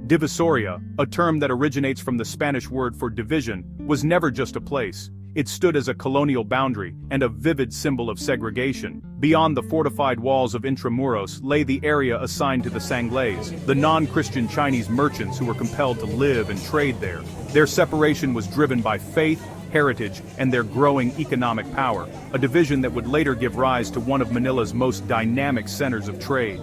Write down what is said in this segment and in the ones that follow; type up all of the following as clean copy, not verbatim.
Divisoria, a term that originates from the Spanish word for division, was never just a place. It stood as a colonial boundary and a vivid symbol of segregation. Beyond the fortified walls of Intramuros lay the area assigned to the Sanglays, the non-Christian Chinese merchants who were compelled to live and trade there. Their separation was driven by faith, heritage, and their growing economic power, a division that would later give rise to one of Manila's most dynamic centers of trade.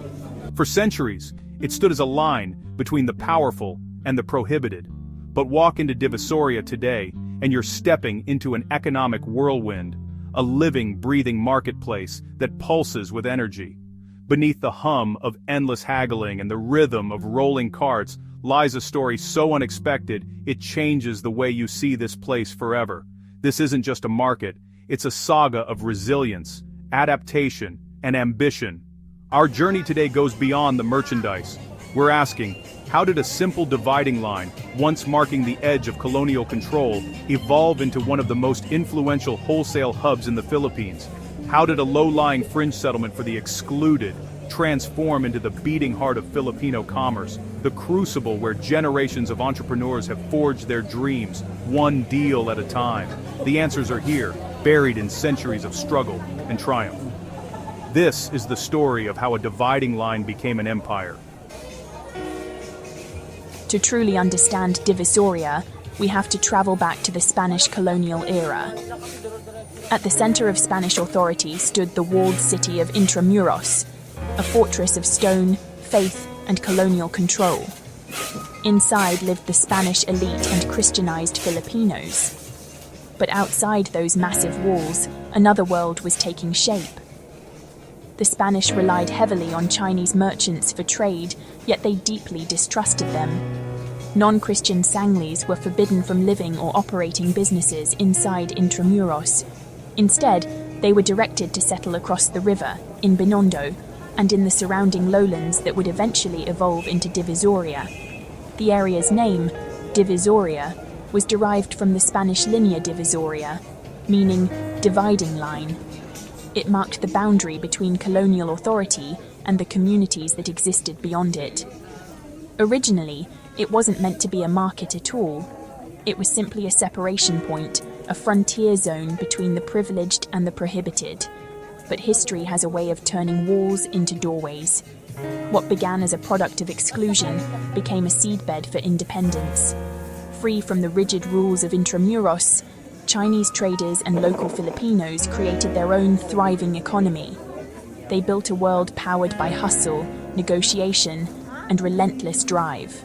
For centuries, it stood as a line between the powerful and the prohibited. But walk into Divisoria today, and you're stepping into an economic whirlwind, a living, breathing marketplace that pulses with energy. Beneath the hum of endless haggling and the rhythm of rolling carts lies a story so unexpected it changes the way you see this place forever. This isn't just a market, it's a saga of resilience, adaptation, and ambition. Our journey today goes beyond the merchandise. We're asking, how did a simple dividing line, once marking the edge of colonial control, evolve into one of the most influential wholesale hubs in the Philippines? How did a low-lying fringe settlement for the excluded transform into the beating heart of Filipino commerce, the crucible where generations of entrepreneurs have forged their dreams, one deal at a time? The answers are here, buried in centuries of struggle and triumph. This is the story of how a dividing line became an empire. To truly understand Divisoria, we have to travel back to the Spanish colonial era. At the center of Spanish authority stood the walled city of Intramuros, a fortress of stone, faith, and colonial control. Inside lived the Spanish elite and Christianized Filipinos. But outside those massive walls, another world was taking shape. The Spanish relied heavily on Chinese merchants for trade, yet they deeply distrusted them. Non-Christian Sangleys were forbidden from living or operating businesses inside Intramuros. Instead, they were directed to settle across the river, in Binondo, and in the surrounding lowlands that would eventually evolve into Divisoria. The area's name, Divisoria, was derived from the Spanish linea divisoria, meaning dividing line. It marked the boundary between colonial authority and the communities that existed beyond it. Originally, it wasn't meant to be a market at all. It was simply a separation point, a frontier zone between the privileged and the prohibited. But history has a way of turning walls into doorways. What began as a product of exclusion became a seedbed for independence. Free from the rigid rules of Intramuros, Chinese traders and local Filipinos created their own thriving economy. They built a world powered by hustle, negotiation, and relentless drive.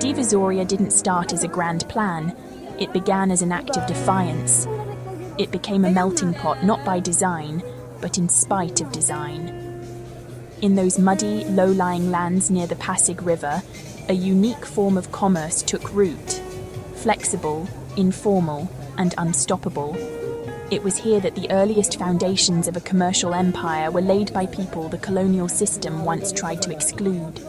Divisoria didn't start as a grand plan. It began as an act of defiance. It became a melting pot not by design, but in spite of design. In those muddy, low-lying lands near the Pasig River, a unique form of commerce took root. Flexible, informal, and unstoppable. It was here that the earliest foundations of a commercial empire were laid by people the colonial system once tried to exclude.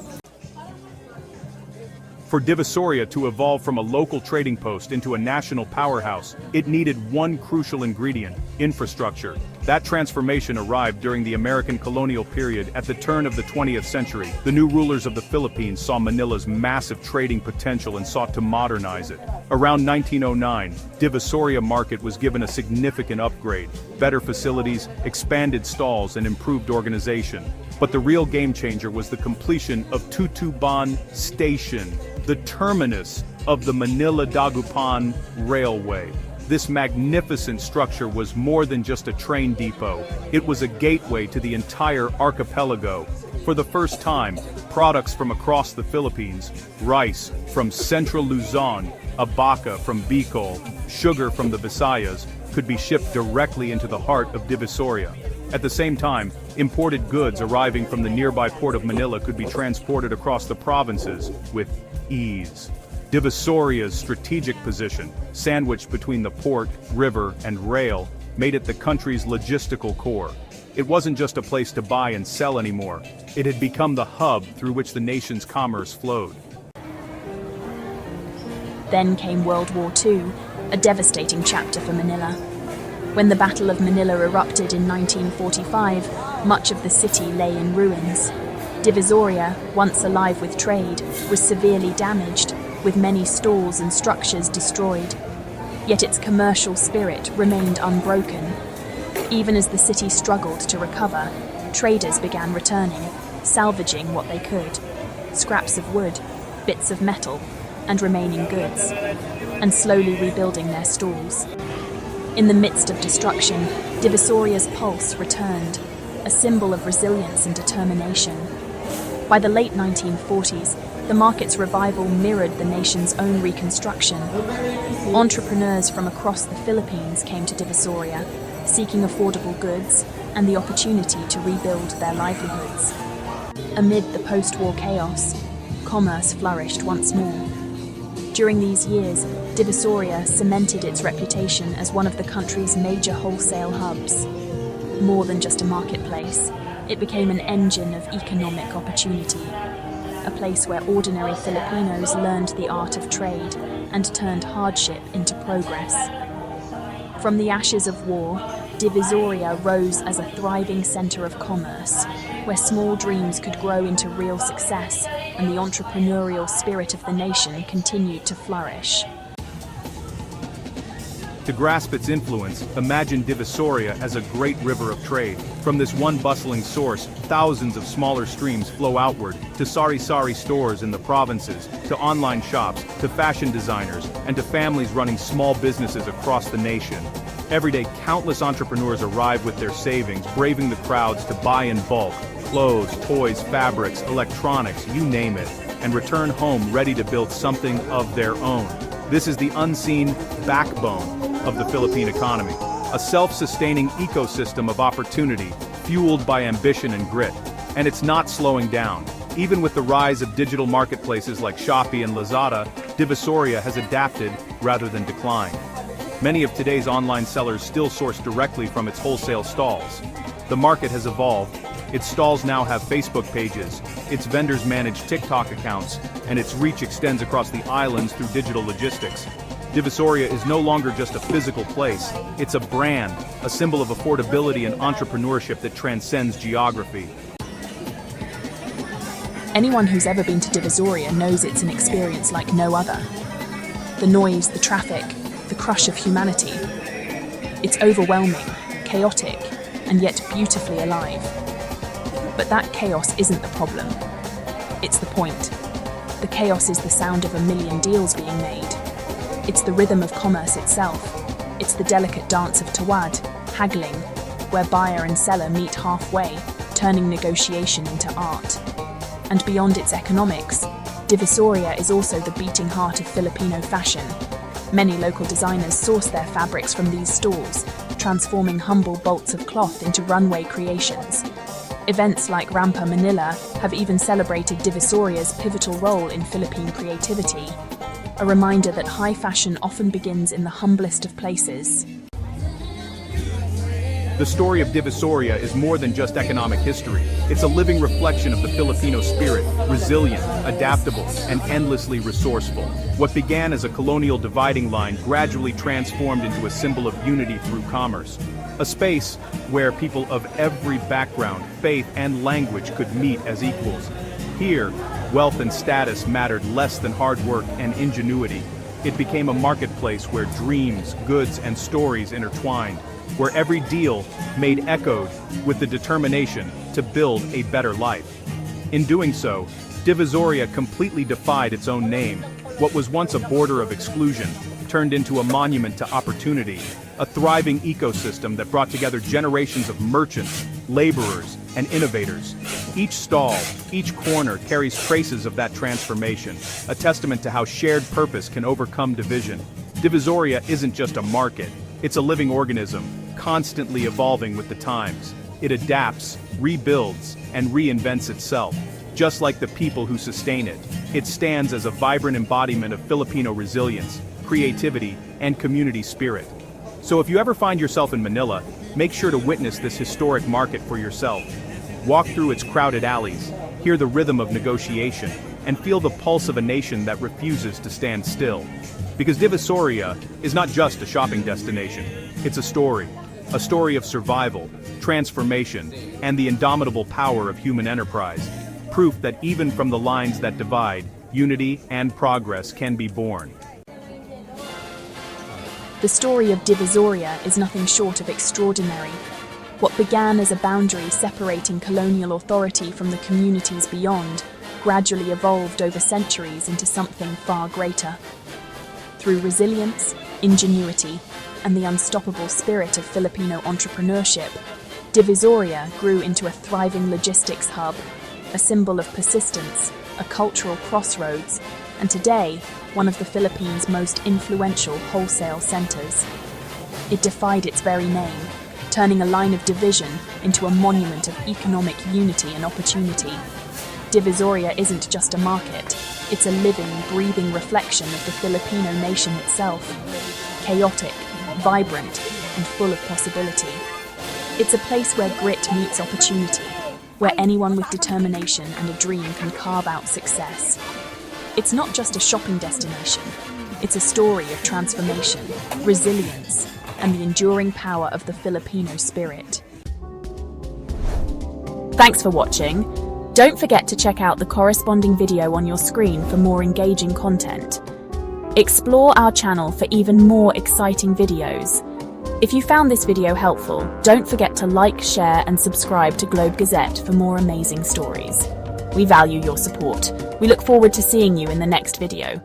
For Divisoria to evolve from a local trading post into a national powerhouse, it needed one crucial ingredient: infrastructure. That transformation arrived during the American colonial period at the turn of the 20th century. The new rulers of the Philippines saw Manila's massive trading potential and sought to modernize it. Around 1909, Divisoria Market was given a significant upgrade: better facilities, expanded stalls, and improved organization. But the real game changer was the completion of Tutuban Station, the terminus of the Manila-Dagupan Railway. This magnificent structure was more than just a train depot. It was a gateway to the entire archipelago. For the first time, products from across the Philippines, rice from central Luzon, abaca from Bicol, sugar from the Visayas, could be shipped directly into the heart of Divisoria. At the same time, imported goods arriving from the nearby port of Manila could be transported across the provinces with ease. Divisoria's strategic position, sandwiched between the port, river, and rail, made it the country's logistical core. It wasn't just a place to buy and sell anymore. It had become the hub through which the nation's commerce flowed. Then came World War II, a devastating chapter for Manila. When the Battle of Manila erupted in 1945, much of the city lay in ruins. Divisoria, once alive with trade, was severely damaged, with many stalls and structures destroyed. Yet its commercial spirit remained unbroken. Even as the city struggled to recover, traders began returning, salvaging what they could: scraps of wood, bits of metal, and remaining goods, and slowly rebuilding their stalls. In the midst of destruction, Divisoria's pulse returned, a symbol of resilience and determination. By the late 1940s, the market's revival mirrored the nation's own reconstruction. Entrepreneurs from across the Philippines came to Divisoria, seeking affordable goods and the opportunity to rebuild their livelihoods. Amid the post-war chaos, commerce flourished once more. During these years, Divisoria cemented its reputation as one of the country's major wholesale hubs. More than just a marketplace, it became an engine of economic opportunity, a place where ordinary Filipinos learned the art of trade and turned hardship into progress. From the ashes of war, Divisoria rose as a thriving center of commerce, where small dreams could grow into real success and the entrepreneurial spirit of the nation continued to flourish. To grasp its influence, imagine Divisoria as a great river of trade. From this one bustling source, thousands of smaller streams flow outward, to sari-sari stores in the provinces, to online shops, to fashion designers, and to families running small businesses across the nation. Every day, countless entrepreneurs arrive with their savings, braving the crowds to buy in bulk: clothes, toys, fabrics, electronics, you name it, and return home ready to build something of their own. This is the unseen backbone of the Philippine economy, a self-sustaining ecosystem of opportunity, fueled by ambition and grit. And it's not slowing down. Even with the rise of digital marketplaces like Shopee and Lazada, Divisoria has adapted rather than declined. Many of today's online sellers still source directly from its wholesale stalls. The market has evolved. Its stalls now have Facebook pages, its vendors manage TikTok accounts, and its reach extends across the islands through digital logistics. Divisoria is no longer just a physical place, it's a brand, a symbol of affordability and entrepreneurship that transcends geography. Anyone who's ever been to Divisoria knows it's an experience like no other. The noise, the traffic, the crush of humanity. It's overwhelming, chaotic, and yet beautifully alive. But that chaos isn't the problem. It's the point. The chaos is the sound of a million deals being made. It's the rhythm of commerce itself. It's the delicate dance of tawad, haggling, where buyer and seller meet halfway, turning negotiation into art. And beyond its economics, Divisoria is also the beating heart of Filipino fashion. Many local designers source their fabrics from these stalls, transforming humble bolts of cloth into runway creations. Events like Rampa Manila have even celebrated Divisoria's pivotal role in Philippine creativity, a reminder that high fashion often begins in the humblest of places. The story of Divisoria is more than just economic history. It's a living reflection of the Filipino spirit, resilient, adaptable, and endlessly resourceful. What began as a colonial dividing line gradually transformed into a symbol of unity through commerce. A space where people of every background, faith, and language could meet as equals. Here, wealth and status mattered less than hard work and ingenuity. It became a marketplace where dreams, goods, and stories intertwined, where every deal made echoed with the determination to build a better life. In doing so, Divisoria completely defied its own name. What was once a border of exclusion turned into a monument to opportunity, a thriving ecosystem that brought together generations of merchants, laborers, and innovators. Each stall, each corner carries traces of that transformation, a testament to how shared purpose can overcome division. Divisoria isn't just a market, it's a living organism, constantly evolving with the times. It adapts, rebuilds, and reinvents itself. Just like the people who sustain it, it stands as a vibrant embodiment of Filipino resilience, creativity, and community spirit. So if you ever find yourself in Manila, make sure to witness this historic market for yourself. Walk through its crowded alleys, hear the rhythm of negotiation, and feel the pulse of a nation that refuses to stand still. Because Divisoria is not just a shopping destination, it's a story of survival, transformation, and the indomitable power of human enterprise. proof that even from the lines that divide, unity and progress can be born. The story of Divisoria is nothing short of extraordinary. What began as a boundary separating colonial authority from the communities beyond gradually evolved over centuries into something far greater. Through resilience, ingenuity, and the unstoppable spirit of Filipino entrepreneurship, Divisoria grew into a thriving logistics hub, a symbol of persistence, a cultural crossroads, and today, one of the Philippines' most influential wholesale centers. It defied its very name, turning a line of division into a monument of economic unity and opportunity. Divisoria isn't just a market, it's a living, breathing reflection of the Filipino nation itself. Chaotic, vibrant, and full of possibility. It's a place where grit meets opportunity, where anyone with determination and a dream can carve out success. It's not just a shopping destination, it's a story of transformation, resilience, and the enduring power of the Filipino spirit. Thanks for watching. Don't forget to check out the corresponding video on your screen for more engaging content. Explore our channel for even more exciting videos. If you found this video helpful, don't forget to like, share, and subscribe to Globe Gazette for more amazing stories. We value your support. We look forward to seeing you in the next video.